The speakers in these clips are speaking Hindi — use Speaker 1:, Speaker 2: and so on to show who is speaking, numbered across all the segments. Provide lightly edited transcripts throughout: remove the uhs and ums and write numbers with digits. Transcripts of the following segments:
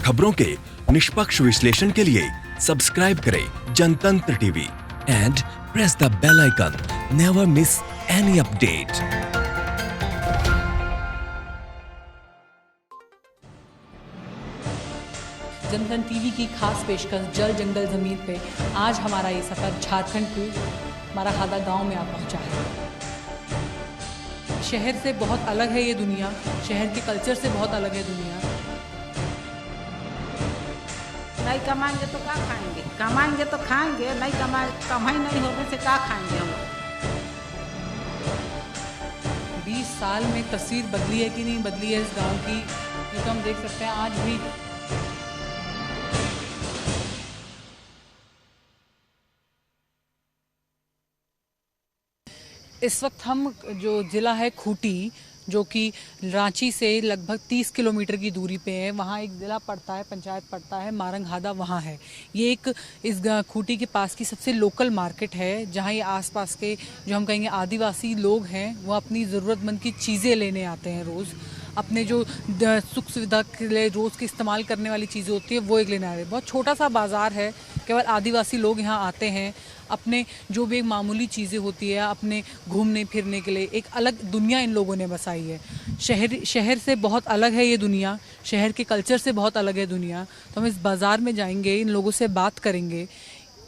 Speaker 1: खबरों के निष्पक्ष विश्लेषण के लिए सब्सक्राइब करें Janatantra TV and press the bell icon. Never miss any update.
Speaker 2: Janatantra TV की खास पेशकश जल जंगल जमीन पे आज हमारा ये सफर झारखंड के मराहादा गांव में आ पहुंचा है। शहर से बहुत अलग है ये दुनिया, शहर के कल्चर से बहुत अलग है दुनिया।
Speaker 3: नहीं कमाएंगे तो क्या खाएंगे, कमाएंगे तो खाएंगे, नहीं कमाई नहीं होने से क्या खाएंगे हम लोग।
Speaker 2: 20 साल में तस्वीर बदली है कि नहीं बदली है इस गांव की, ये तो हम देख सकते हैं आज भी। इस वक्त हम जो ज़िला है खूंटी, जो कि रांची से लगभग 30 किलोमीटर की दूरी पे है, वहाँ एक ज़िला पड़ता है, पंचायत पड़ता है मारंगहादा, वहाँ है। ये एक इस खूंटी के पास की सबसे लोकल मार्केट है, जहाँ ये आसपास के जो हम कहेंगे आदिवासी लोग हैं वो अपनी ज़रूरतमंद की चीज़ें लेने आते हैं रोज़। अपने जो सुख सुविधा के लिए रोज़ के इस्तेमाल करने वाली चीज़ें होती है वो एक लेने आ रहे हैं। बहुत छोटा सा बाज़ार है, केवल आदिवासी लोग यहाँ आते हैं, अपने जो भी एक मामूली चीज़ें होती है अपने घूमने फिरने के लिए। एक अलग दुनिया इन लोगों ने बसाई है। शहर से बहुत अलग है ये दुनिया, शहर के कल्चर से बहुत अलग है दुनिया। तो हम इस बाज़ार में जाएंगे, इन लोगों से बात करेंगे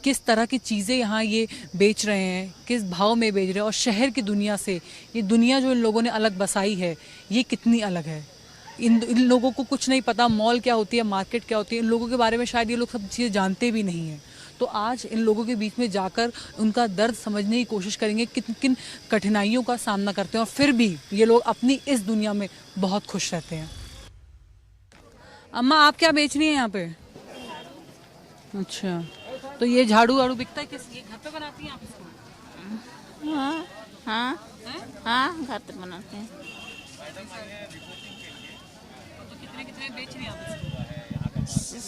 Speaker 2: किस तरह की चीज़ें यहाँ ये बेच रहे हैं, किस भाव में बेच रहे हैं, और शहर की दुनिया से ये दुनिया जो इन लोगों ने अलग बसाई है ये कितनी अलग है। इन लोगों को कुछ नहीं पता मॉल क्या होती है, मार्केट क्या होती है, इन लोगों के बारे में शायद ये लोग सब चीज़ें जानते भी नहीं हैं। तो आज इन लोगों के बीच में जाकर उनका दर्द समझने की कोशिश करेंगे, किन किन कठिनाइयों का सामना करते हैं और फिर भी ये लोग अपनी इस दुनिया में बहुत खुश रहते हैं। अम्मा आप क्या बेच रही हैं यहाँ पे? अच्छा, तो ये झाड़ू वाड़ू बिकता है, किस ये घर पे बनाती हैं आप इसको?
Speaker 4: हाँ हाँ हाँ, घर पे बनाते हैं।
Speaker 2: तो कितने बेच रही हैं आप इसको?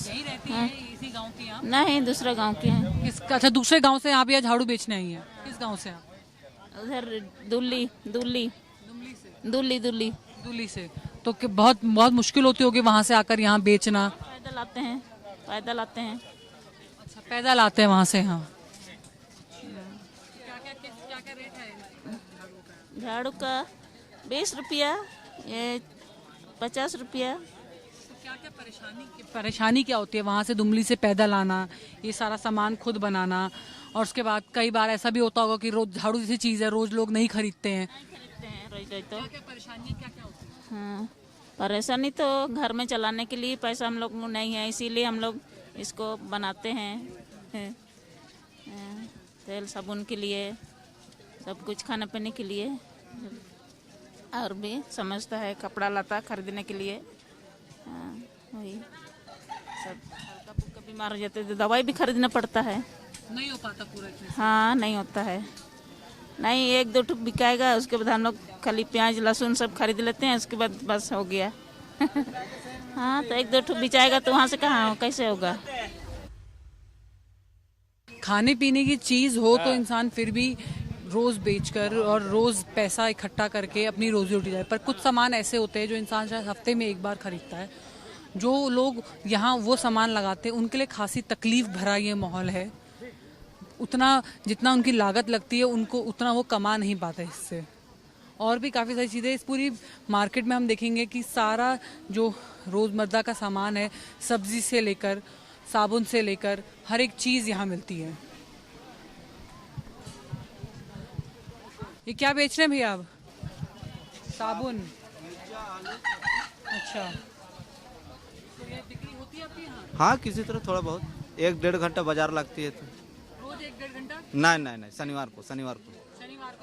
Speaker 2: यही रहती है इसी गांव की आप?
Speaker 4: नहीं, दूसरे गांव के हैं।
Speaker 2: अच्छा, दूसरे गांव से आप यहाँ झाड़ू बेचने आई हैं? किस गांव से आप?
Speaker 4: उधर दुल्ली
Speaker 2: से। तो बहुत बहुत मुश्किल होती होगी वहाँ से आकर यहाँ बेचना?
Speaker 4: पैदल आते हैं।
Speaker 2: अच्छा, पैदल आते हैं वहाँ से। हाँ, क्या रेट है
Speaker 4: झाड़ू का? 20 रुपया, ये 50 रुपया।
Speaker 2: क्या परेशानी क्या होती है वहाँ से दुमली से पैदल आना, ये सारा सामान खुद बनाना, और उसके बाद कई बार ऐसा भी होता होगा कि रोज झाड़ू जैसी चीज़ है रोज लोग नहीं खरीदते हैं।
Speaker 4: रोज तो
Speaker 2: क्या परेशानी क्या होती है?
Speaker 4: हाँ, परेशानी तो घर में चलाने के लिए पैसा हम लोग नहीं है, इसीलिए हम लोग इसको बनाते हैं। तेल साबुन के लिए, सब कुछ खाने पीने के लिए, और भी समझता है कपड़ा लता खरीदने के लिए। वही सब हल्का फुल्का बीमार हो जाते तो दवाई भी खरीदना पड़ता है।
Speaker 2: नहीं हो पाता पूरा इतने से?
Speaker 4: हाँ, नहीं होता है। नहीं, 1-2 ठुक बिकाएगा, उसके बाद हम लोग खाली प्याज लहसुन सब खरीद लेते हैं, उसके बाद बस हो गया। हाँ, तो 1-2 ठुक बिचाएगा तो वहाँ से कहाँ कैसे होगा।
Speaker 2: खाने पीने की चीज़ हो तो इंसान फिर भी रोज़ बेचकर और रोज़ पैसा इकट्ठा करके अपनी रोजी रोटी जाए, पर कुछ सामान ऐसे होते हैं जो इंसान शायद हफ्ते में एक बार खरीदता है। जो लोग यहाँ वो सामान लगाते हैं उनके लिए खासी तकलीफ भरा ये माहौल है। उतना जितना उनकी लागत लगती है उनको उतना वो कमा नहीं पाते इससे। और भी काफ़ी सारी चीज़ें इस पूरी मार्केट में हम देखेंगे कि सारा जो रोज़मर्रा का सामान है, सब्जी से लेकर साबुन से लेकर हर एक चीज़ यहाँ मिलती है। ये क्या बेच रहे हैं भैया आप? साबुन। अच्छा, तो ये बिक्री होती है आपके यहाँ?
Speaker 5: हाँ, किसी तरह थोड़ा बहुत। 1-1.5 घंटा बाजार लगती है। तो
Speaker 2: रोज 1-1.5 घंटा?
Speaker 5: नहीं, शनिवार को।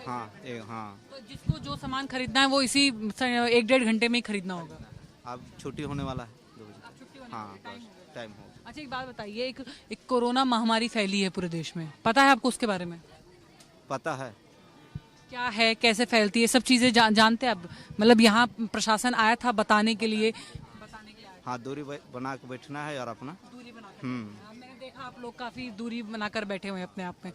Speaker 2: हाँ,
Speaker 5: हाँ।
Speaker 2: तो जिसको जो सामान खरीदना है वो इसी 1-1.5 घंटे में ही खरीदना होगा।
Speaker 5: अब छुट्टी होने वाला है 2 बजे। हाँ, टाइम हो।
Speaker 2: अच्छा, एक बात बताइए, एक कोरोना महामारी फैली है पूरे देश में, पता है आपको उसके बारे में?
Speaker 5: पता है।
Speaker 2: क्या है, कैसे फैलती है, सब चीज़ें जानते हैं आप? मतलब यहाँ प्रशासन आया था बताने के लिए
Speaker 5: हाँ, दूरी बना के बैठना है और अपना
Speaker 2: दूरी बनाकर। मैंने देखा आप लोग काफ़ी दूरी बनाकर बैठे हुए हैं अपने आप में।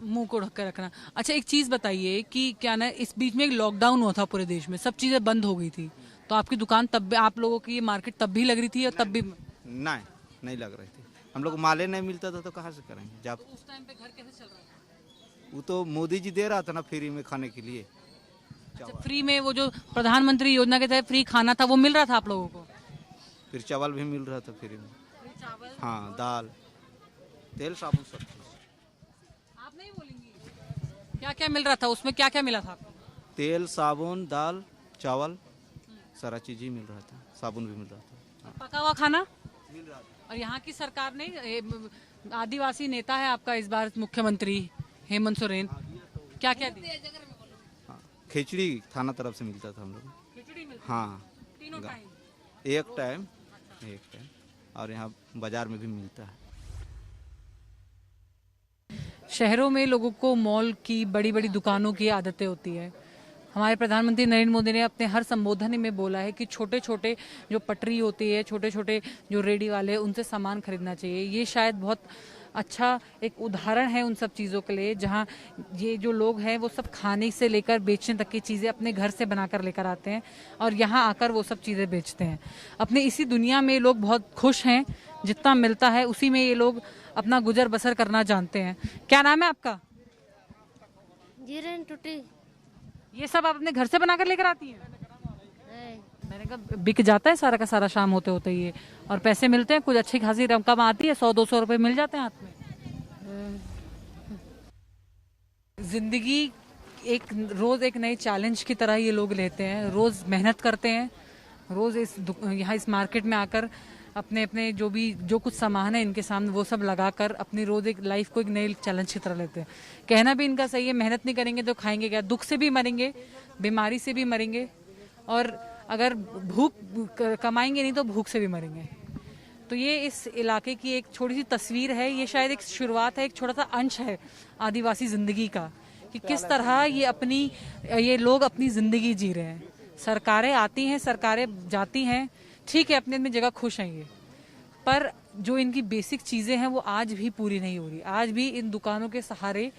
Speaker 2: मुंह को ढक कर रखना। अच्छा एक चीज़ बताइए कि क्या ना इस बीच में एक लॉकडाउन हुआ था पूरे देश में, सब चीज़ें बंद हो गई थी, तो आपकी दुकान तब आप लोगों की ये मार्केट तब भी लग रही थी और तब भी?
Speaker 5: नहीं नहीं लग रही थी, हम लोग को माले नहीं मिलता था तो कहाँ से करेंगे जब
Speaker 2: उस टाइम पे घर कैसे चल रहा था?
Speaker 5: वो तो मोदी जी दे रहा था ना फ्री में खाने के लिए।
Speaker 2: अच्छा, फ्री में वो जो प्रधानमंत्री योजना के तहत फ्री खाना था वो मिल रहा था आप लोगों को?
Speaker 5: फिर चावल भी मिल रहा था फ्री में।
Speaker 2: चावल?
Speaker 5: हाँ, दाल, तेल, साबुन, सब चीज़।
Speaker 2: आप नहीं बोलेंगी क्या क्या मिल रहा था उसमें, क्या क्या मिला था आपको?
Speaker 5: तेल, साबुन, दाल, चावल, सारा चीज़ ही मिल रहा था, साबुन भी मिल रहा था।
Speaker 2: पका हुआ खाना
Speaker 5: मिल रहा था।
Speaker 2: और यहाँ की सरकार ने आदिवासी नेता है आपका इस बार मुख्यमंत्री हेमंत सोरेन, क्या क्या दिया?
Speaker 5: हाँ, खिचड़ी थाना तरफ से मिलता था हम लोग को।
Speaker 2: खिचड़ी मिलती है?
Speaker 5: हाँ,
Speaker 2: तीनों टाइम?
Speaker 5: एक टाइम और यहाँ बाजार में भी मिलता है।
Speaker 2: शहरों में लोगों को मॉल की बड़ी बड़ी दुकानों की आदतें होती है। हमारे प्रधानमंत्री नरेंद्र मोदी ने अपने हर संबोधन में बोला है कि छोटे छोटे जो पटरी होती है, छोटे छोटे जो रेडी वाले, उनसे सामान खरीदना चाहिए। ये शायद बहुत अच्छा एक उदाहरण है उन सब चीज़ों के लिए, जहाँ ये जो लोग हैं वो सब खाने से लेकर बेचने तक की चीज़ें अपने घर से बनाकर लेकर आते हैं और यहाँ आकर वो सब चीज़ें बेचते हैं। अपने इसी दुनिया में लोग बहुत खुश हैं, जितना मिलता है उसी में ये लोग अपना गुजर बसर करना जानते हैं। क्या नाम है आपका?
Speaker 6: जीरन टूटी
Speaker 2: ये सब आप अपने घर से बनाकर लेकर आती हैं? मैंने कहा बिक जाता है सारा का सारा शाम होते होते ये, और पैसे मिलते हैं कुछ अच्छी खासी रकम आती है, 100-200 रुपए मिल जाते हैं हाथ में। जिंदगी एक रोज एक नए चैलेंज की तरह ये लोग लेते हैं, रोज मेहनत करते हैं, रोज यहाँ इस मार्केट में आकर अपने अपने जो कुछ सामान है इनके सामने वो सब लगाकर अपनी रोज एक लाइफ को एक नए चैलेंज की तरह लेते हैं। कहना भी इनका सही है, मेहनत नहीं करेंगे तो खाएंगे क्या? दुख से भी मरेंगे, बीमारी से भी मरेंगे, और अगर भूख कमाएंगे नहीं तो भूख से भी मरेंगे। तो ये इस इलाके की एक छोटी सी तस्वीर है, ये शायद एक शुरुआत है, एक छोटा सा अंश है आदिवासी जिंदगी का, कि किस तरह ये लोग अपनी जिंदगी जी रहे हैं। सरकारें आती हैं, सरकारें जाती हैं, ठीक है, अपने अपनी जगह खुश हैं ये, पर जो इनकी बेसिक चीजें हैं वो आज भी पूरी नहीं हो रही। आज भी इन दुकानों के सहारे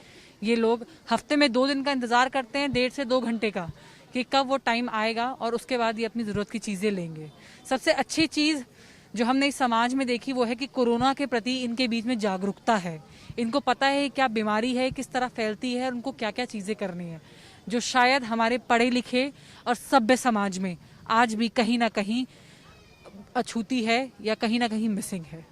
Speaker 2: ये लोग हफ्ते में 2 दिन का इंतजार करते हैं, 1.5 से 2 घंटे का, कि कब वो टाइम आएगा और उसके बाद ये अपनी जरूरत की चीजें लेंगे। सबसे अच्छी चीज जो हमने इस समाज में देखी वो है कि कोरोना के प्रति इनके बीच में जागरूकता है। इनको पता है क्या बीमारी है, किस तरह फैलती है, और उनको क्या क्या चीजें करनी है, जो शायद हमारे पढ़े लिखे और सभ्य समाज में आज भी कहीं ना कहीं अछूती है या कहीं ना कहीं मिसिंग है।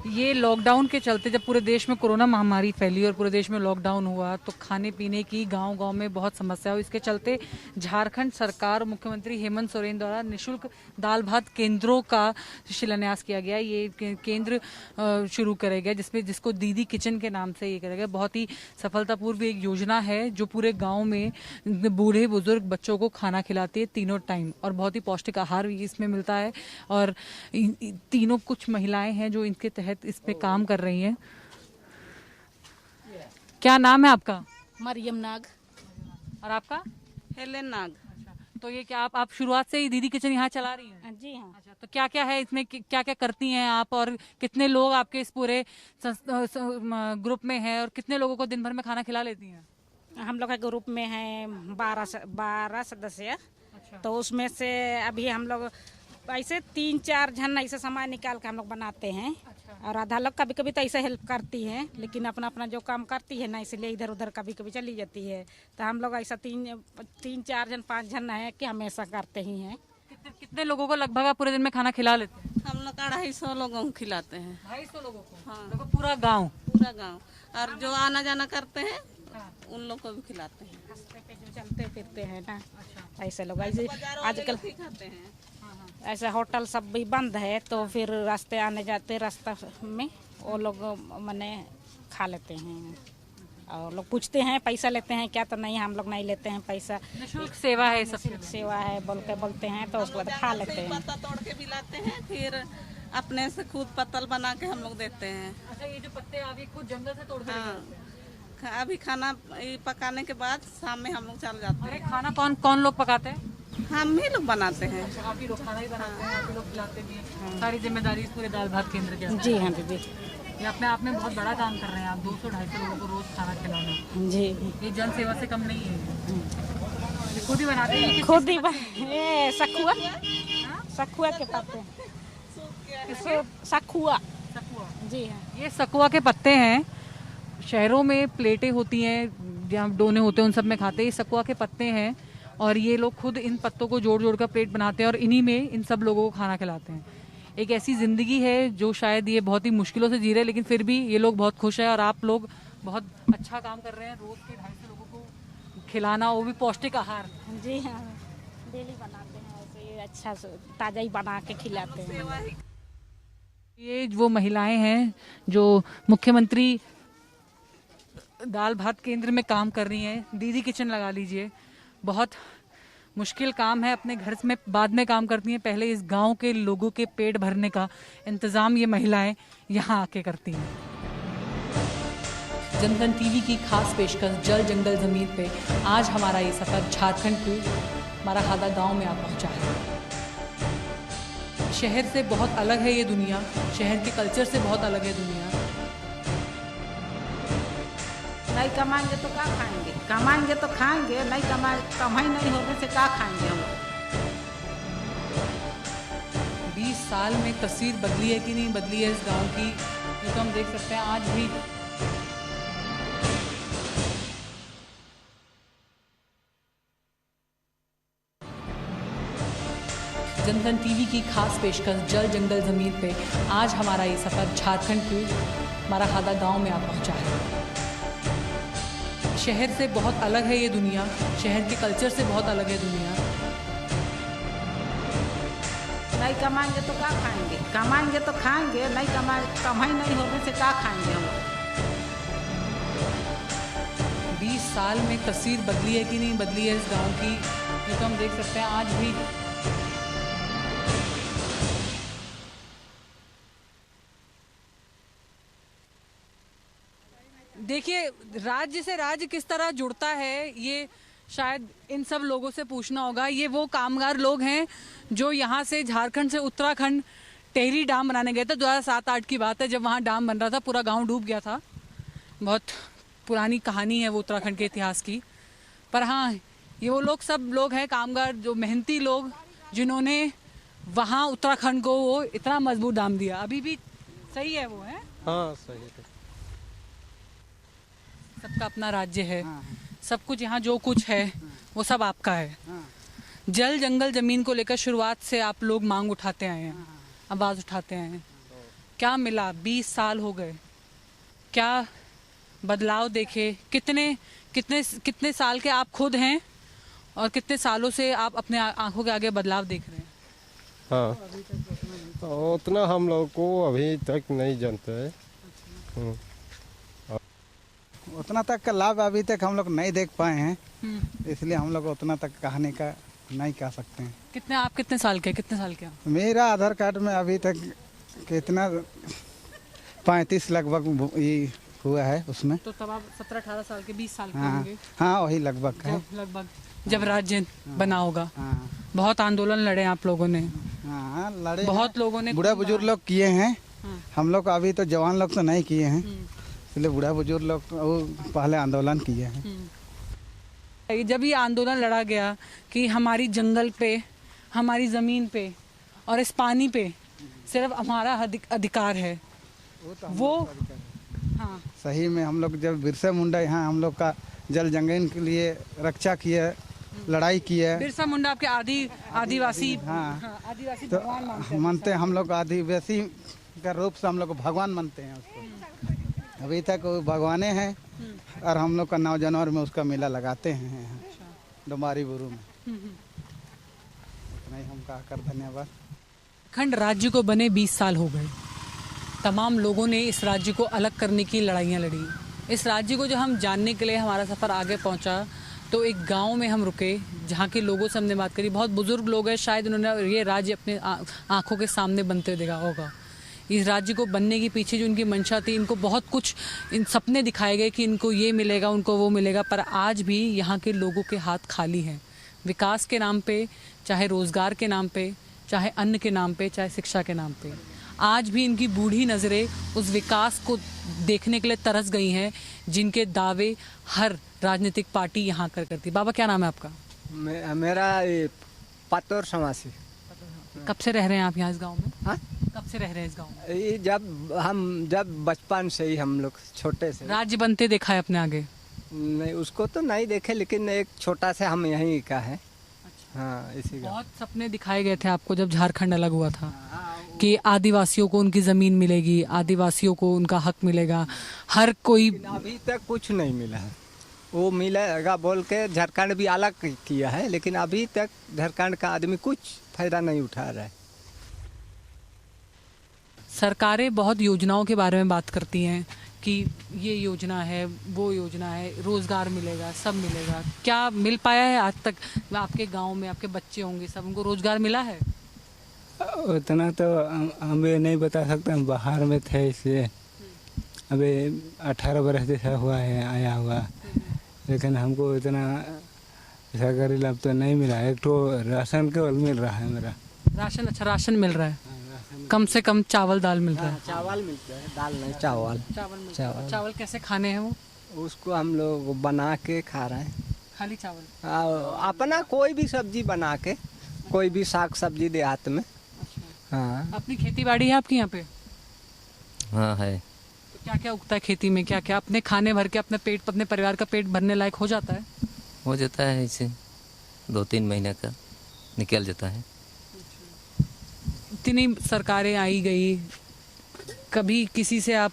Speaker 2: ये लॉकडाउन के चलते जब पूरे देश में कोरोना महामारी फैली और पूरे देश में लॉकडाउन हुआ तो खाने पीने की गांव-गांव में बहुत समस्या हुई। इसके चलते झारखंड सरकार, मुख्यमंत्री हेमंत सोरेन द्वारा निःशुल्क दाल भात केंद्रों का शिलान्यास किया गया। ये केंद्र शुरू करे गए जिसको दीदी किचन के नाम से ये करा गया। बहुत ही सफलतापूर्व एक योजना है जो पूरे गाँव में बूढ़े बुजुर्ग बच्चों को खाना खिलाती है तीनों टाइम, और बहुत ही पौष्टिक आहार भी इसमें मिलता है। और तीनों कुछ महिलाएं हैं जो इनके तहत इस पे काम कर रही हैं। क्या नाम है आपका?
Speaker 7: मरियम नाग।
Speaker 2: और आपका?
Speaker 7: हेलेन नाग।
Speaker 2: तो ये क्या आप शुरुआत से ही दीदी किचन यहाँ चला रही हैं?
Speaker 7: जी हाँ।
Speaker 2: अच्छा, तो क्या क्या है इसमें, क्या क्या करती हैं आप, और कितने लोग आपके इस पूरे ग्रुप में हैं, और कितने लोगों को दिन भर में खाना खिला लेती हैं?
Speaker 7: हम लोग के ग्रुप में है 12 सदस्य।
Speaker 2: अच्छा।
Speaker 7: तो उसमें से अभी हम लोग ऐसे 3-4 जन ऐसे सामान निकाल के हम लोग बनाते हैं। अच्छा। और आधा लोग कभी कभी तो ऐसे हेल्प करती हैं, लेकिन अपना अपना जो काम करती है ना, इसलिए इधर उधर कभी कभी चली जाती है। तो हम लोग ऐसा 3-4 जन 5 जन है कि हमेशा करते ही हैं।
Speaker 2: कितने लोगों को लगभग आप पूरे दिन में खाना खिला लेते हैं?
Speaker 8: हम लोग 250 लोगों को खिलाते हैं।
Speaker 2: 250 लोगों को?
Speaker 8: हाँ।
Speaker 2: देखो पूरा गांव?
Speaker 8: पूरा गांव। और जो आना जाना करते हैं उन लोग को भी खिलाते हैं।
Speaker 7: रास्ते पे जो चलते फिरते हैं ना, ऐसे लोग ऐसे आजकल
Speaker 8: खाते हैं।
Speaker 7: ऐसे होटल सब भी बंद है, तो फिर रास्ते आने जाते रास्ता में वो लोग मने खा लेते हैं। और लोग पूछते हैं पैसा लेते हैं क्या, तो नहीं, हम लोग नहीं लेते हैं पैसा,
Speaker 2: निःशुल्क सेवा है, सब
Speaker 7: सेवा है बोलते हैं, तो उसके बाद खा लेते हैं।
Speaker 8: पत्ता तोड़ के भी लाते हैं, फिर अपने से खुद पत्तल बना के हम लोग देते हैं।
Speaker 2: अच्छा, ये जो पत्ते आप ये खुद जंगल से तोड़ के?
Speaker 8: हाँ, अभी खाना पकाने के बाद शाम में हम लोग चल जाते हैं।
Speaker 2: खाना कौन लोग पकाते हैं?
Speaker 8: हम ही लोग बनाते हैं।
Speaker 2: आप ही लोग खाना ही बनाते हैं, आप ही लोग खिलाते भी हैं। सारी जिम्मेदारी पूरे दाल भात केंद्र की?
Speaker 7: जी हाँ दीदी।
Speaker 2: ये अपने आप में बहुत बड़ा काम कर रहे हैं आप, 200-250 लोगों को रोज खाना खिलाना।
Speaker 7: जी।
Speaker 2: ये जन सेवा से कम नहीं है। खुद ही बनाते हैं?
Speaker 7: खुद ही ये सखुआ, सखुआ के पत्ते, इसको सखुआ जी हाँ।
Speaker 2: ये सकुआ के पत्ते हैं। शहरों में प्लेटें होती हैं जहाँ डोने होते हैं, उन सब में खाते हैं। ये सकुआ के पत्ते हैं और ये लोग खुद इन पत्तों को जोड़ जोड़ कर प्लेट बनाते हैं और इन्हीं में इन सब लोगों को खाना खिलाते हैं। एक ऐसी जिंदगी है जो शायद ये बहुत ही मुश्किलों से जी रहे हैं, लेकिन फिर भी ये लोग बहुत खुश हैं और आप लोग बहुत अच्छा काम कर रहे हैं। रोज के 250 लोगों को खिलाना, वो भी पौष्टिक आहार।
Speaker 7: जी हाँ, डेली बनाते हैं ऐसे ही, अच्छा से ताज़ा ही बना के खिलाते हैं।
Speaker 2: ये वो महिलाएं हैं जो मुख्यमंत्री दाल भात केंद्र में काम कर रही हैं। दीदी किचन लगा लीजिए, बहुत मुश्किल काम है। अपने घर में बाद में काम करती हैं, पहले इस गांव के लोगों के पेट भरने का इंतजाम ये महिलाएं यहाँ आके करती हैं। जनधन टीवी की खास पेशकश जल जंगल जमीन पे आज हमारा ये सफर झारखंड के माराखादा गांव में आ पहुंचा है। शहर से बहुत अलग है ये दुनिया, शहर के कल्चर से बहुत अलग है दुनिया।
Speaker 3: नहीं कमाएंगे तो क्या खाएंगे, कमाएंगे तो खाएंगे, नहीं कमाई नहीं होने से क्या खाएंगे हम लोग।
Speaker 2: 20 साल में तस्वीर बदली है कि नहीं बदली है इस गांव की, ये तो हम देख सकते हैं आज भी। जनधन टीवी की खास पेशकश जल जंगल जमीन पे आज हमारा ये सफर झारखंड के माराखादा गांव में आ पहुंचा है। शहर से बहुत अलग है ये दुनिया, शहर के कल्चर से बहुत अलग है दुनिया।
Speaker 3: नहीं कमाएंगे तो क्या खाएंगे, कमाएंगे तो खाएंगे, नहीं कमाई नहीं होने से क्या खाएंगे हम लोग।
Speaker 2: 20 साल में तस्वीर बदली है कि नहीं बदली है इस गांव की, ये तो हम देख सकते हैं आज भी। देखिए, राज्य से राज्य किस तरह जुड़ता है ये शायद इन सब लोगों से पूछना होगा। ये वो कामगार लोग हैं जो यहाँ से झारखंड से उत्तराखंड टेहरी डैम बनाने गए थे। 2007-8 की बात है, जब वहाँ डैम बन रहा था, पूरा गांव डूब गया था। बहुत पुरानी कहानी है वो उत्तराखंड के इतिहास की। पर हाँ, ये वो लोग सब लोग हैं कामगार, जो मेहनती लोग, जिन्होंने वहाँ उत्तराखंड को वो इतना मजबूत डैम दिया। अभी भी सही है वो, है?
Speaker 9: हाँ सही है।
Speaker 2: सबका अपना राज्य है, सब कुछ यहाँ जो कुछ है वो सब आपका है। जल जंगल जमीन को लेकर शुरुआत से आप लोग मांग उठाते आए हैं, आवाज उठाते आए हैं। क्या मिला? 20 साल हो गए, क्या बदलाव देखे? कितने साल के आप खुद हैं और कितने सालों से आप अपने आंखों के आगे बदलाव देख रहे हैं?
Speaker 9: हाँ, उतना हम लोग को अभी तक नहीं जानते हैं।
Speaker 10: उतना तक का लाभ अभी तक हम लोग नहीं देख पाए हैं, इसलिए हम लोग उतना तक कहने का नहीं कह सकते हैं।
Speaker 2: आप कितने साल के
Speaker 10: मेरा आधार कार्ड में अभी तक कितना 35 लगभग ये हुआ है उसमें।
Speaker 2: तो तब आप 17-18 साल के, 20 साल के
Speaker 10: हाँ,
Speaker 2: होंगे।
Speaker 10: हाँ वही लगभग है।
Speaker 2: लगभग जब राज्य बना होगा। बहुत आंदोलन लड़े आप लोगों ने।
Speaker 10: हाँ लड़े,
Speaker 2: बहुत लोगों ने,
Speaker 10: बूढ़ा बुजुर्ग लोग किए हैं। हम लोग अभी तो जवान लोग तो नहीं किए हैं, इसलिए बूढ़ा बुजुर्ग लोग पहले आंदोलन किए हैं।
Speaker 2: जब ये आंदोलन लड़ा गया कि हमारी जंगल पे, हमारी ज़मीन पे और इस पानी पे सिर्फ हमारा अधिकार है, वो हाँ
Speaker 10: सही में हम लोग जब बिरसा मुंडा यहाँ हम लोग का जल जंगल के लिए रक्षा किया, लड़ाई की है।
Speaker 2: बिरसा मुंडा आपके आदिवासी,
Speaker 10: हाँ
Speaker 2: आदिवासी
Speaker 10: तो
Speaker 2: भगवान
Speaker 10: मानते हैं हम लोग, आदिवासी का रूप से हम लोग भगवान मानते हैं उसको। अभी तक वो भगवाने हैं और हम लोग का 9 जनवरी में उसका मेला लगाते हैं डुमारी बुरू में। नहीं हम कहा कर धन्यवाद।
Speaker 2: खंड राज्य को बने 20 साल हो गए। तमाम लोगों ने इस राज्य को अलग करने की लड़ाइयाँ लड़ी। इस राज्य को जो हम जानने के लिए हमारा सफ़र आगे पहुँचा, तो एक गांव में हम रुके जहाँ के लोगों से हमने बात करी। बहुत बुजुर्ग लोग हैं, शायद उन्होंने ये राज्य अपने आँखों के सामने बनते देखा होगा। इस राज्य को बनने के पीछे जो इनकी मंशा थी, इनको बहुत कुछ इन सपने दिखाए गए कि इनको ये मिलेगा, उनको वो मिलेगा, पर आज भी यहाँ के लोगों के हाथ खाली हैं। विकास के नाम पे, चाहे रोज़गार के नाम पे, चाहे अन्न के नाम पे, चाहे शिक्षा के नाम पे, आज भी इनकी बूढ़ी नज़रें उस विकास को देखने के लिए तरस गई हैं जिनके दावे हर राजनीतिक पार्टी यहाँ करती। बाबा क्या नाम है आपका?
Speaker 11: मेरा ये पातौर समासी।
Speaker 2: कब से रह रहे हैं आप यहाँ इस गांव में?
Speaker 11: हाँ,
Speaker 2: कब से रह रहे हैं इस गांव में?
Speaker 11: ये जब बचपन से ही हम लोग छोटे से।
Speaker 2: राज्य बनते देखा है अपने आगे?
Speaker 11: नहीं, उसको तो नहीं देखे, लेकिन एक छोटा से हम यहीं का है। हाँ, इसी का।
Speaker 2: बहुत सपने दिखाए गए थे आपको जब झारखंड अलग हुआ था कि आदिवासियों को उनकी ज़मीन मिलेगी, आदिवासियों को उनका हक मिलेगा, हर कोई।
Speaker 11: अभी तक कुछ नहीं मिला है। वो मिलेगा बोल के झारखंड भी अलग किया है, लेकिन अभी तक झारखंड का आदमी कुछ फायदा नहीं उठा रहा है।
Speaker 2: सरकारें बहुत योजनाओं के बारे में बात करती हैं कि ये योजना है, वो योजना है, रोजगार मिलेगा, सब मिलेगा। क्या मिल पाया है आज तक? आपके गांव में आपके बच्चे होंगे, सब उनको रोजगार मिला है?
Speaker 12: उतना तो हम ये नहीं बता सकते, हम बाहर में थे इसलिए। अभी 18 बरस जैसा हुआ है आया हुआ, लेकिन हमको इतना सरकारी लाभ तो नहीं मिला। एक तो राशन केवल मिल रहा है मेरा।
Speaker 2: राशन? अच्छा, राशन मिल रहा है। कम से कम चावल दाल मिल रहा है?
Speaker 11: चावल मिलता है, दाल नहीं, चावल।
Speaker 2: चावल कैसे खाने हैं वो?
Speaker 11: उसको हम लोग बना के खा रहे हैं।
Speaker 2: खाली चावल?
Speaker 11: अपना कोई भी सब्जी बना के, कोई भी साग सब्जी देहात में। हाँ।
Speaker 2: अपनी खेती बाड़ी है आपकी यहाँ पे?
Speaker 13: हाँ है।
Speaker 2: तो क्या क्या उगता है खेती में? क्या क्या अपने खाने भर के अपने परिवार का पेट भरने लायक हो जाता है?
Speaker 13: हो जाता है, इसे 2-3 महीने का निकल जाता है।
Speaker 2: इतनी सरकारें आई गई, कभी किसी से आप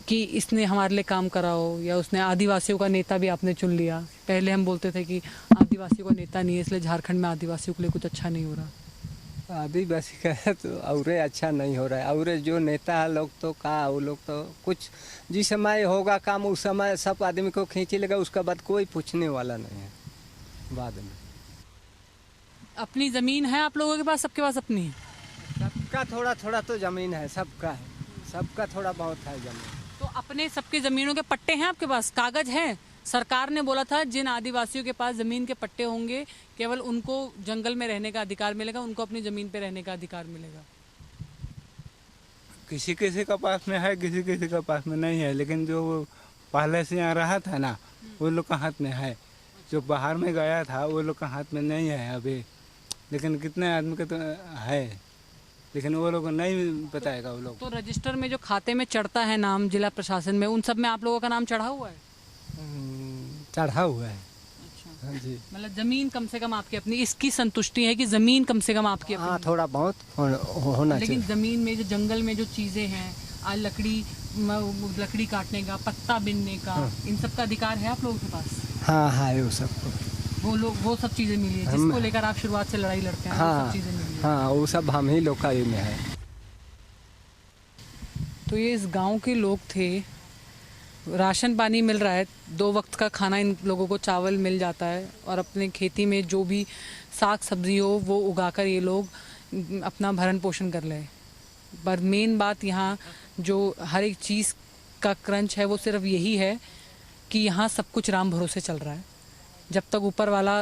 Speaker 2: कि इसने हमारे लिए काम करा हो, या उसने आदिवासियों का नेता भी आपने चुन लिया? पहले हम बोलते थे कि आदिवासियों का नेता नहीं है इसलिए झारखंड में आदिवासियों के लिए कुछ अच्छा नहीं हो रहा।
Speaker 11: आदिवासी का तो और अच्छा नहीं हो रहा है। और जो नेता है लोग तो वो लोग तो कुछ जिस समय होगा काम उस समय सब आदमी को खींच लेगा, उसका बाद कोई पूछने वाला नहीं है बाद में।
Speaker 2: अपनी ज़मीन है आप लोगों के पास? सबके पास अपनी है?
Speaker 11: सबका थोड़ा थोड़ा तो ज़मीन है, सबका है, सबका थोड़ा बहुत है ज़मीन।
Speaker 2: तो अपने सबके ज़मीनों के पट्टे हैं आपके पास? कागज हैं? सरकार ने बोला था जिन आदिवासियों के पास ज़मीन के पट्टे होंगे केवल उनको जंगल में रहने का अधिकार मिलेगा, उनको अपनी ज़मीन पे रहने का अधिकार मिलेगा।
Speaker 12: किसी किसी का पास में है, किसी किसी का पास में नहीं है, लेकिन जो पहले से यहाँ रहा था ना, वो लोग का हाथ में है। जो बाहर में गया था वो लोग का हाथ में नहीं है अभी, लेकिन कितने आदमी का तो है, लेकिन वो लोग को नहीं बताएगा वो लोग।
Speaker 2: तो रजिस्टर में जो खाते में चढ़ता है नाम जिला प्रशासन में, उन सब में आप लोगों का नाम चढ़ा हुआ है?
Speaker 11: चढ़ा हुआ है।
Speaker 2: अच्छा।
Speaker 11: हाँ जी।
Speaker 2: मतलब जमीन कम से कम आपकी अपनी, इसकी संतुष्टि है कि जमीन कम से कम आपकी अपनी?
Speaker 11: हाँ, थोड़ा बहुत होना चाहिए।
Speaker 2: लेकिन जमीन में जो जंगल में जो चीजें हैं, लकड़ी काटने का, पत्ता बिनने का, इन सब का अधिकार है आप लोगों के पास?
Speaker 11: हाँ है, वो सब
Speaker 2: वो सब चीजें मिली है जिसको लेकर आप शुरुआत से लड़ाई लड़ते हैं?
Speaker 11: हाँ,
Speaker 2: वो सब चीजें मिली है।
Speaker 11: हाँ, वो सब हम ही लोग का ही में है।
Speaker 2: तो ये इस गांव के लोग थे, राशन पानी मिल रहा है, 2 वक्त का खाना इन लोगों को, चावल मिल जाता है, और अपने खेती में जो भी साग सब्जी हो वो उगाकर ये लोग अपना भरण पोषण कर ले। पर मेन बात यहाँ जो हर एक चीज़ का क्रंच है वो सिर्फ यही है कि यहाँ सब कुछ राम भरोसे चल रहा है। जब तक ऊपर वाला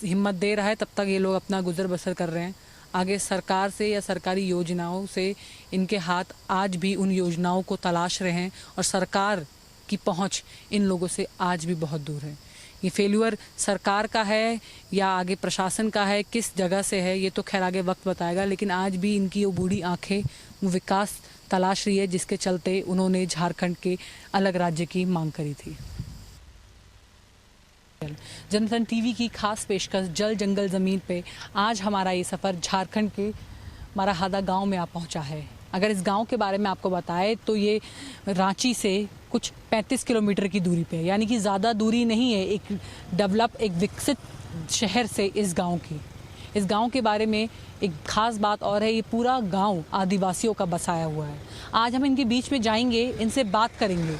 Speaker 2: हिम्मत दे रहा है तब तक ये लोग अपना गुजर बसर कर रहे हैं। आगे सरकार से या सरकारी योजनाओं से इनके हाथ आज भी उन योजनाओं को तलाश रहे हैं, और सरकार की पहुंच इन लोगों से आज भी बहुत दूर है। ये फेल्यूर सरकार का है या आगे प्रशासन का है, किस जगह से है ये तो खैर आगे वक्त बताएगा, लेकिन आज भी इनकी वो बूढ़ी आंखें वो विकास तलाश रही है जिसके चलते उन्होंने झारखंड के अलग राज्य की मांग करी थी। जनतन टीवी की खास पेशकश जल जंगल ज़मीन पे आज हमारा ये सफ़र झारखंड के मराहादा गांव में आ पहुंचा है। अगर इस गांव के बारे में आपको बताएं तो ये रांची से कुछ 35 किलोमीटर की दूरी पे है, यानी कि ज़्यादा दूरी नहीं है एक एक विकसित शहर से इस गांव की। इस गांव के बारे में एक ख़ास बात और है, ये पूरा गांव आदिवासियों का बसाया हुआ है। आज हम इनके बीच में जाएंगे, इनसे बात करेंगे।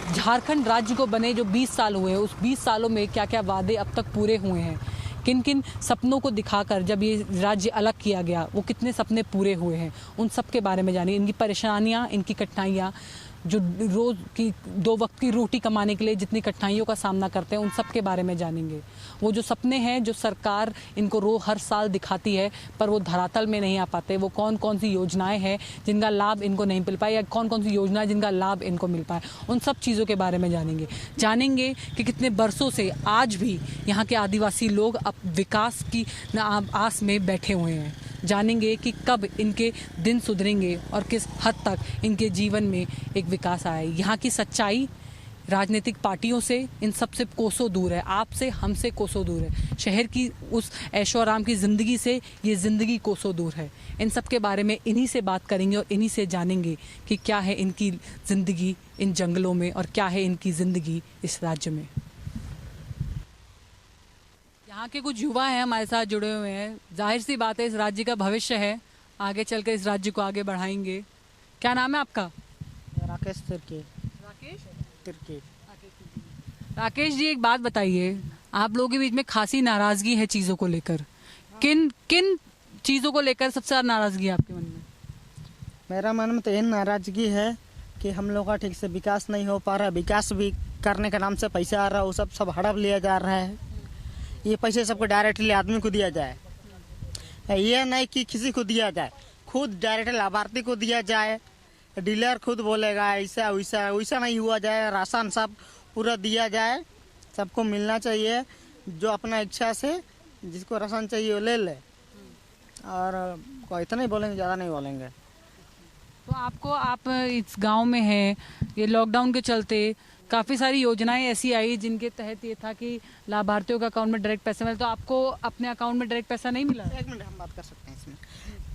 Speaker 2: झारखंड राज्य को बने जो 20 साल हुए हैं, उस 20 सालों में क्या क्या वादे अब तक पूरे हुए हैं, किन किन सपनों को दिखाकर जब ये राज्य अलग किया गया वो कितने सपने पूरे हुए हैं, उन सब के बारे में जानिए। इनकी परेशानियाँ, इनकी कठिनाइयाँ जो रोज़ की 2 वक्त की रोटी कमाने के लिए जितनी कठिनाइयों का सामना करते हैं, उन सब के बारे में जानेंगे। वो जो सपने हैं जो सरकार इनको हर साल दिखाती है पर वो धरातल में नहीं आ पाते, वो कौन कौन सी योजनाएं हैं जिनका लाभ इनको नहीं मिल पाए या कौन कौन सी योजनाएं जिनका लाभ इनको मिल पाए, उन सब चीज़ों के बारे में जानेंगे कि कितने बरसों से आज भी यहाँ के आदिवासी लोग अब विकास की आस में बैठे हुए हैं। जानेंगे कि कब इनके दिन सुधरेंगे और किस हद तक इनके जीवन में एक विकास आए। यहाँ की सच्चाई राजनीतिक पार्टियों से इन सबसे कोसों दूर है, आपसे हमसे कोसों दूर है। शहर की उस ऐशो आराम की ज़िंदगी से ये ज़िंदगी कोसों दूर है। इन सब के बारे में इन्हीं से बात करेंगे और इन्हीं से जानेंगे कि क्या है इनकी ज़िंदगी इन जंगलों में और क्या है इनकी ज़िंदगी इस राज्य में। यहाँ के कुछ युवा हैं हमारे साथ जुड़े हुए हैं। जाहिर सी बात है इस राज्य का भविष्य है, आगे चलकर इस राज्य को आगे बढ़ाएंगे। क्या नाम है आपका?
Speaker 14: राकेश तिर्की।
Speaker 2: राकेश जी, एक बात बताइए, आप लोगों के बीच में खासी नाराजगी है चीज़ों को लेकर। किन किन चीज़ों को लेकर सबसे ज़्यादा नाराजगी है आपके मन में?
Speaker 14: मेरा मन में तो यही नाराजगी है कि हम लोग का ठीक से विकास नहीं हो पा रहा है। विकास भी करने के नाम से पैसा आ रहा है, वो सब हड़प लिया जा रहा है। ये पैसे सबको डायरेक्टली आदमी को दिया जाए, ये नहीं कि किसी को दिया जाए, खुद डायरेक्ट लाभार्थी को दिया जाए। डीलर खुद बोलेगा ऐसा वैसा, वैसा नहीं हुआ जाए। राशन सब पूरा दिया जाए, सबको मिलना चाहिए। जो अपना इच्छा से जिसको राशन चाहिए वो ले ले, और कोई इतना ही बोलेंगे, ज़्यादा नहीं बोलेंगे।
Speaker 2: तो आप इस गांव में हैं, ये लॉकडाउन के चलते काफ़ी सारी योजनाएं ऐसी आई जिनके तहत ये था कि लाभार्थियों के अकाउंट में डायरेक्ट पैसे मिले, तो आपको अपने अकाउंट में डायरेक्ट पैसा नहीं मिला?
Speaker 14: एक मिनट, हम बात कर सकते हैं इसमें।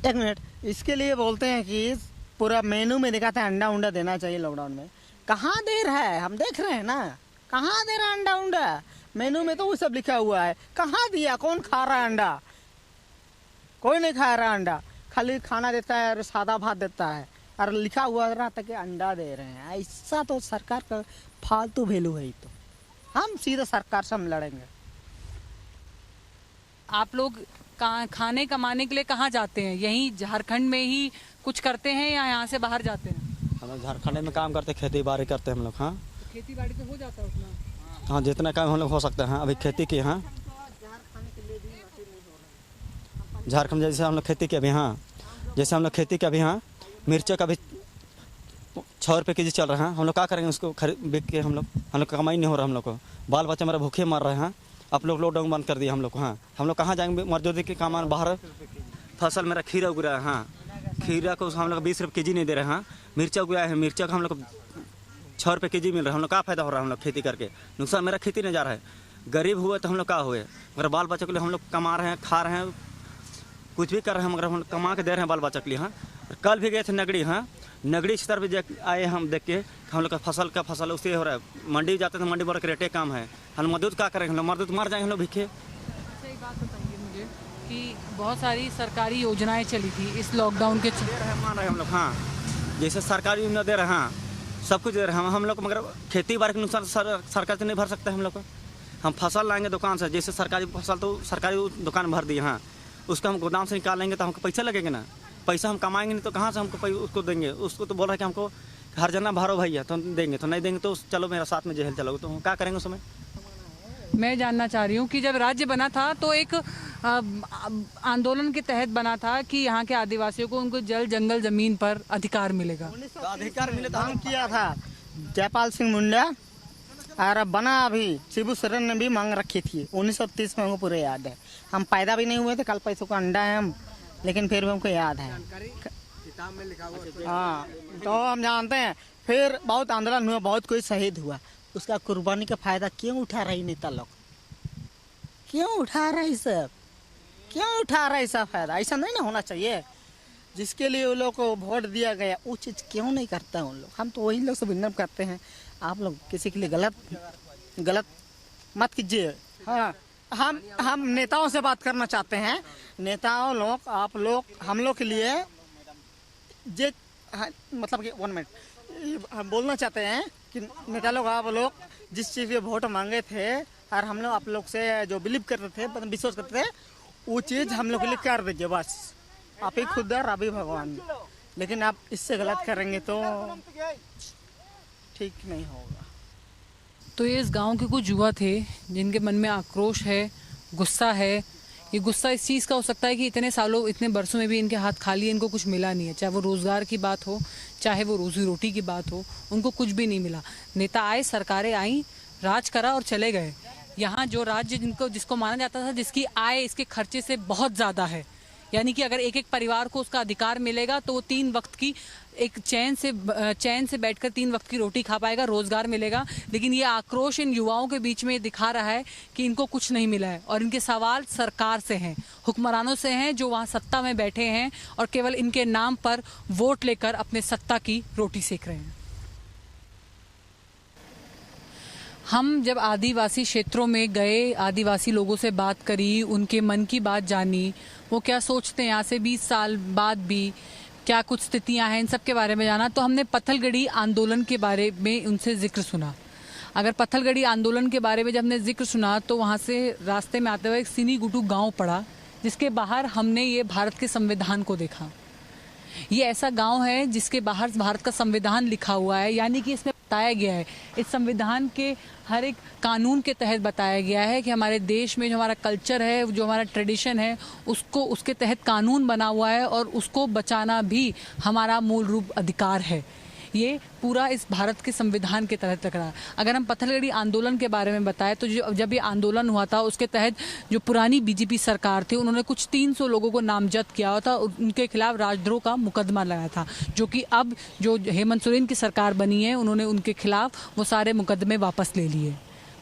Speaker 14: एक मिनट, इसके लिए बोलते हैं कि पूरा मेनू में दिखाते हैं अंडा उंडा देना चाहिए लॉकडाउन में। कहाँ दे रहा है, हम देख रहे हैं ना, कहाँ दे रहा है अंडा उंडा? मेनू में तो वो सब लिखा हुआ है, कहाँ दिया? कौन खा रहा है अंडा? कोई नहीं खा रहा अंडा, खाली खाना देता है और सादा भात देता है और लिखा हुआ रहता कि अंडा दे रहे हैं। ऐसा तो सरकार का फालतू वैल्यू है। तो हम सीधा सरकार से हम लड़ेंगे।
Speaker 2: आप लोग खाने कमाने के लिए कहाँ जाते हैं? यहीं झारखंड में ही कुछ करते हैं या यहाँ से बाहर जाते हैं?
Speaker 15: हम लोग झारखंड में काम करते, खेती बाड़ी करते हैं हम लोग। हाँ,
Speaker 2: खेती बाड़ी तो हो जाता है उतना?
Speaker 15: हाँ, जितना काम हम लोग हो सकता है। अभी खेती की, हाँ, झारखंड जैसे हम लोग खेती के अभी, हाँ, जैसे हम लोग खेती के अभी, हाँ, मिर्चा का भी 6 रुपये के जी चल रहा है। हम लोग क्या करेंगे उसको बिक के? हम लोग कमाई नहीं हो रहा, हम लोग को बाल बच्चा मेरा भूखे मर रहे हैं। आप लोग लॉकडाउन बंद कर दिए हम लोग को। हाँ, हम लोग कहाँ जाएंगे मजदूरी के काम? बाहर फसल मेरा खीरा उग रहा है। हाँ, खीरा को हम लोग 20 रुपये के जी नहीं दे रहे हैं। हाँ, मिर्चा उगाया है, मिर्चा का हम लोग 6 रुपये के जी मिल रहा है। हम लोग क्या फ़ायदा हो रहा है? हम लोग खेती करके नुकसान, मेरा खेती नहीं जा रहा है। गरीब हुए तो हम लोग क्या हुए? मगर बाल बच्चों के लिए हम लोग कमा रहे हैं, खा रहे हैं, कुछ भी कर रहे हैं, मगर हम कमा के दे रहे हैं बाल बच्चों के लिए। हाँ, कल भी गए थे नगड़ी। हाँ, नगड़ी स्तर पे आए हम देख के हम लोग का फसल उससे हो रहा है। मंडी जाते थे, मंडी बोल के रेटे कम है। हम मजदूर क्या करेंगे? हम लोग मजदूर मर जाएंगे हम लोग भीखे।
Speaker 2: सही बात बताइए मुझे कि बहुत सारी सरकारी योजनाएं चली थी इस लॉकडाउन के
Speaker 15: मान रहे हम लोग। हाँ, जैसे सरकारी योजना दे रहे हैं, हाँ, सब कुछ दे रहे हैं हम लोग, मगर खेती बाड़ी के नुकसान सरकार से नहीं भर सकते हम लोग को। हम फसल लाएंगे दुकान से, जैसे सरकारी फसल तो सरकारी दुकान भर दी। हाँ, उसका हम गोदाम से निकालेंगे तो हमको पैसा लगेगा ना। पैसा हम कमाएंगे नहीं तो कहाँ से हमको उसको देंगे? उसको तो बोल रहा है कि हमको हर जना भरो भैया, तो देंगे, तो नहीं देंगे तो चलो मेरा साथ में जेल चलोगे, तो हम क्या करेंगे उस समय?
Speaker 2: मैं जानना चाह रही हूँ कि जब राज्य बना था तो एक आंदोलन के तहत बना था कि यहाँ के आदिवासियों को उनको जल जंगल जमीन पर अधिकार मिलेगा।
Speaker 14: अधिकार मिले तो हम किया था जयपाल सिंह मुंडा, और अब बना अभी शिबू सोरेन ने भी मांग रखी थी 1930 में। हमको पूरे याद है, हम पैदा भी नहीं हुए थे, कल पैसों का अंडा है हम, लेकिन फिर भी हमको याद है। हाँ, तो हम जानते हैं। फिर बहुत आंदोलन हुआ, बहुत कोई शहीद हुआ, उसका कुर्बानी का फायदा क्यों उठा रही नेता लोग? क्यों उठा रहा है सब? क्यों उठा रहा है ऐसा फायदा? ऐसा नहीं ना होना चाहिए। जिसके लिए वो लोग को वोट दिया गया वो चीज़ क्यों नहीं करता उन लोग? हम तो वही लोग से विनम्र करते हैं, आप लोग किसी के लिए गलत मत कीजिए। हाँ, हम नेताओं से बात करना चाहते हैं। नेताओं लोग, आप लोग हम लोग के लिए मतलब कि 1 मिनट हम बोलना चाहते हैं कि नेता लोग, आप लोग जिस चीज़ के वोट मांगे थे और हम लोग आप लोग से जो बिलीव करते थे, विश्वास करते थे, वो चीज़ हम लोग के लिए कर दीजिए बस। आप ही खुद और आप ही भगवान। लेकिन आप इससे गलत करेंगे तो ठीक नहीं होगा।
Speaker 2: तो ये इस गांव के कुछ युवा थे जिनके मन में आक्रोश है, गुस्सा है। ये गुस्सा इस चीज़ का हो सकता है कि इतने सालों, इतने बरसों में भी इनके हाथ खाली है, इनको कुछ मिला नहीं है। चाहे वो रोज़गार की बात हो, चाहे वो रोजी रोटी की बात हो, उनको कुछ भी नहीं मिला। नेता आए, सरकारें आई, राज करा और चले गए। यहाँ जो राज्य जिसको माना जाता था, जिसकी आय इसके खर्चे से बहुत ज़्यादा है, यानी कि अगर एक एक परिवार को उसका अधिकार मिलेगा तो वो 3 वक्त की एक चैन से बैठकर 3 वक्त की रोटी खा पाएगा, रोजगार मिलेगा। लेकिन ये आक्रोश इन युवाओं के बीच में दिखा रहा है कि इनको कुछ नहीं मिला है और इनके सवाल सरकार से हैं, हुक्मरानों से हैं जो वहाँ सत्ता में बैठे हैं और केवल इनके नाम पर वोट लेकर अपने सत्ता की रोटी सेक रहे हैं। हम जब आदिवासी क्षेत्रों में गए, आदिवासी लोगों से बात करी, उनके मन की बात जानी, वो क्या सोचते हैं, यहाँ से 20 साल बाद भी क्या कुछ स्थितियाँ हैं, इन सब के बारे में जाना। तो हमने पत्थलगड़ी आंदोलन के बारे में उनसे जिक्र सुना। अगर पत्थलगड़ी आंदोलन के बारे में जब हमने जिक्र सुना तो वहाँ से रास्ते में आते हुए एक सिनीगुटू गाँव पड़ा, जिसके बाहर हमने ये भारत के संविधान को देखा। ये ऐसा गांव है जिसके बाहर भारत का संविधान लिखा हुआ है, यानी कि इसमें बताया गया है, इस संविधान के हर एक कानून के तहत बताया गया है कि हमारे देश में जो हमारा कल्चर है, जो हमारा ट्रेडिशन है, उसके तहत कानून बना हुआ है और उसको बचाना भी हमारा मूल रूप अधिकार है। ये पूरा इस भारत के संविधान के तहत लग रहा है। अगर हम पत्थलगड़ी आंदोलन के बारे में बताएं तो जब ये आंदोलन हुआ था उसके तहत जो पुरानी बीजेपी सरकार थी उन्होंने कुछ 300 लोगों को नामजद किया हुआ था, उनके खिलाफ राजद्रोह का मुकदमा लगाया था, जो कि अब जो हेमंत सोरेन की सरकार बनी है उन्होंने उनके खिलाफ वो सारे मुकदमे वापस ले लिए।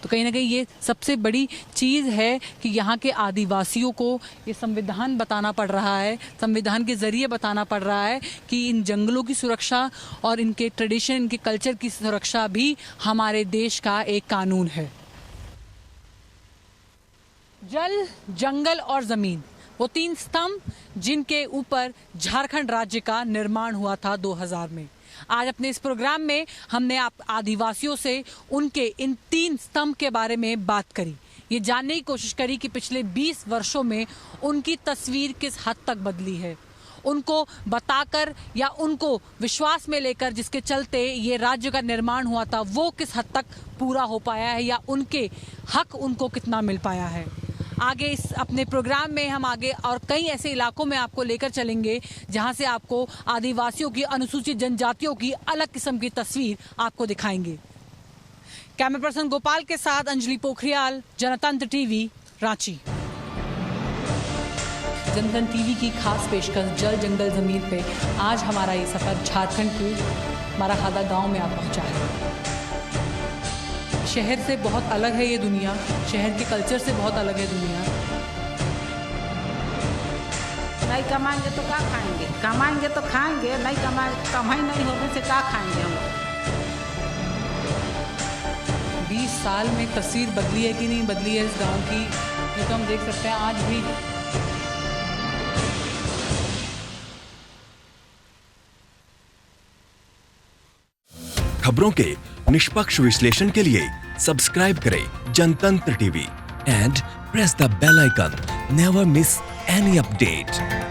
Speaker 2: तो कहीं ना कहीं ये सबसे बड़ी चीज़ है कि यहाँ के आदिवासियों को ये संविधान बताना पड़ रहा है, संविधान के ज़रिए बताना पड़ रहा है कि इन जंगलों की सुरक्षा और इनके ट्रेडिशन, इनके कल्चर की सुरक्षा भी हमारे देश का एक कानून है। जल, जंगल और ज़मीन, वो 3 स्तंभ जिनके ऊपर झारखंड राज्य का निर्माण हुआ था 2000 में। आज अपने इस प्रोग्राम में हमने आदिवासियों से उनके इन 3 स्तंभ के बारे में बात करी, ये जानने की कोशिश करी कि पिछले 20 वर्षों में उनकी तस्वीर किस हद तक बदली है, उनको बताकर या उनको विश्वास में लेकर जिसके चलते ये राज्य का निर्माण हुआ था वो किस हद तक पूरा हो पाया है या उनके हक उनको कितना मिल पाया है। आगे इस अपने प्रोग्राम में हम आगे और कई ऐसे इलाकों में आपको लेकर चलेंगे जहां से आपको आदिवासियों की, अनुसूचित जनजातियों की अलग किस्म की तस्वीर आपको दिखाएंगे। कैमरा पर्सन गोपाल के साथ अंजलि पोखरियाल, जनतंत्र टीवी, रांची। जनतंत्र टीवी की खास पेशकश जल, जंगल, जमीन पे आज हमारा ये सफर झारखंड के मराहादा गांव में आ पहुंचा है। शहर से बहुत अलग है ये दुनिया, शहर के कल्चर से बहुत अलग है दुनिया।
Speaker 3: नहीं कमाएंगे तो क्या खाएंगे, कमाएंगे तो खाएंगे, नहीं कमाई नहीं होने से क्या खाएंगे हम।
Speaker 2: 20 साल में तस्वीर बदली है कि नहीं बदली है इस गांव की, ये तो हम देख सकते हैं आज भी।
Speaker 1: खबरों के निष्पक्ष विश्लेषण के लिए सब्सक्राइब करें Janatantra TV and press the bell icon. Never miss any update.